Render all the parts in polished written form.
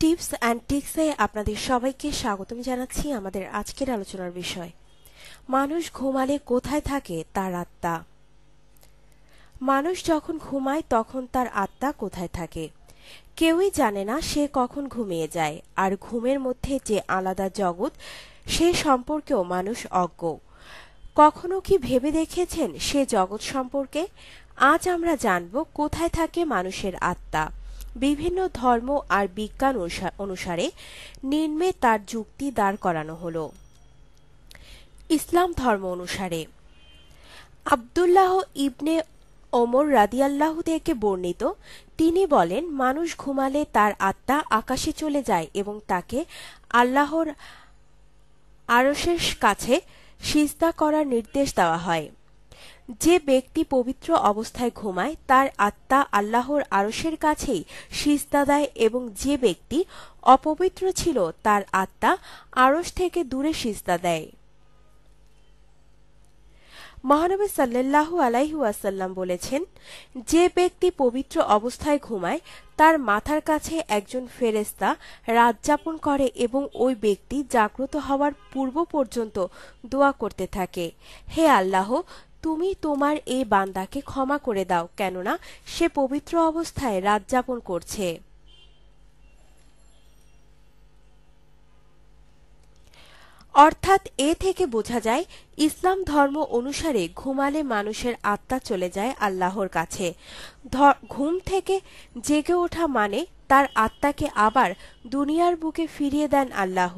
Tips and টিক্সে আপনাদের সবাইকে স্বাগতম জানাচ্ছি। আমাদের আজকের আলোচনার বিষয়, মানুষ ঘুমালে কোথায় থাকে তার আত্মা। মানুষ যখন ঘুমায় তখন তার আত্মা কোথায় থাকে কেউই জানে না। সে কখন ঘুমিয়ে যায়, আর ঘুমের মধ্যে যে আলাদা জগৎ সে সম্পর্কেও মানুষ অজ্ঞ। কখনো কি ভেবে দেখেছেন সে জগৎ সম্পর্কে? আজ আমরা জানব কোথায় থাকে মানুষের আত্মা। বিভিন্ন ধর্ম আর বিজ্ঞান অনুসারে নিম্নে তার যুক্তি দাঁড় করানো হলো। ইসলাম ধর্ম অনুসারে আব্দুল্লাহ ইবনে ওমর রাদিয়াল্লাহু থেকে বর্ণিত, তিনি বলেন, মানুষ ঘুমালে তার আত্মা আকাশে চলে যায় এবং তাকে আল্লাহর আরশের কাছে সিজদা করার নির্দেশ দেওয়া হয়। যে ব্যক্তি পবিত্র অবস্থায় ঘুমায় তার আত্মা আল্লাহর আরশের কাছেই সিজদা দেয়, এবং যে ব্যক্তি অপবিত্র ছিল তার আত্মা আরশ থেকে দূরে সিজদা দেয়। মহানবী সাল্লাল্লাহু আলাইহি ওয়াসাল্লাম বলেছেন, যে ব্যক্তি পবিত্র অবস্থায় ঘুমায় তার মাথার কাছে একজন ফেরেশতা রাত যাপন করে এবং ওই ব্যক্তি জাগ্রত হওয়ার পূর্ব পর্যন্ত দোয়া করতে থাকে, হে আল্লাহ, তুমি তোমার এই বান্দাকে ক্ষমা করে দাও, কেননা সে পবিত্র অবস্থায় রাত যাপন করছে। অর্থাৎ এ থেকে বোঝা যায়, ইসলাম ধর্ম অনুসারে ঘুমালে মানুষের আত্মা চলে যায় আল্লাহর কাছে। ঘুম থেকে জেগে ওঠা মানে তার আত্মাকে আবার দুনিয়ার বুকে ফিরিয়ে দেন আল্লাহ,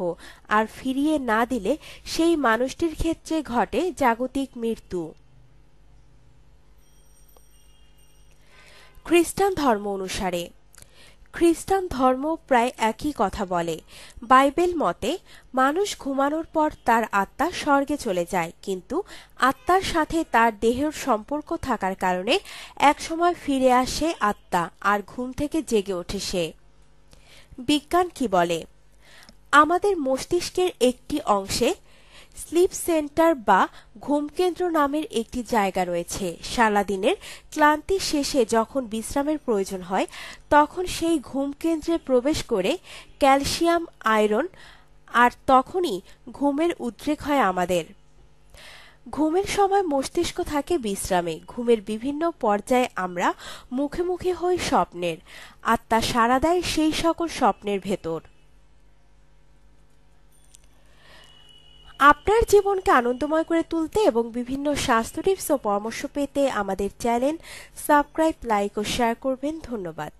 আর ফিরিয়ে না দিলে সেই মানুষটির ক্ষেত্রে ঘটে জাগতিক মৃত্যু। খ্রিস্টান ধর্ম অনুসারে খ্রিস্টান ধর্ম প্রায় একই কথা বলে। বাইবেল মতে মানুষ ঘুমানোর পর তার আত্মা স্বর্গে চলে যায়, কিন্তু আত্মার সাথে তার দেহের সম্পর্ক থাকার কারণে একসময় ফিরে আসে আত্মা, আর ঘুম থেকে জেগে ওঠে সে। বিজ্ঞান কি বলে? আমাদের মস্তিষ্কের একটি অংশে স্লিপ সেন্টার বা ঘুমকেন্দ্র নামের একটি জায়গা রয়েছে। সারাদিনের ক্লান্তি শেষে যখন বিশ্রামের প্রয়োজন হয় তখন সেই ঘুমকেন্দ্রে প্রবেশ করে ক্যালসিয়াম, আয়রন, আর তখনই ঘুমের উদ্রেক হয় আমাদের। ঘুমের সময় মস্তিষ্ক থাকে বিশ্রামে। ঘুমের বিভিন্ন পর্যায়ে আমরা মুখে মুখে হই স্বপ্নের। আত্মা সাড়া দেয় সেই সকল স্বপ্নের ভেতর। আপনার জীবনকে আনন্দময় করে তুলতে এবং বিভিন্ন স্বাস্থ্য টিপস ও পরামর্শ পেতে আমাদের চ্যানেল সাবস্ক্রাইব, লাইক ও শেয়ার করবেন। ধন্যবাদ।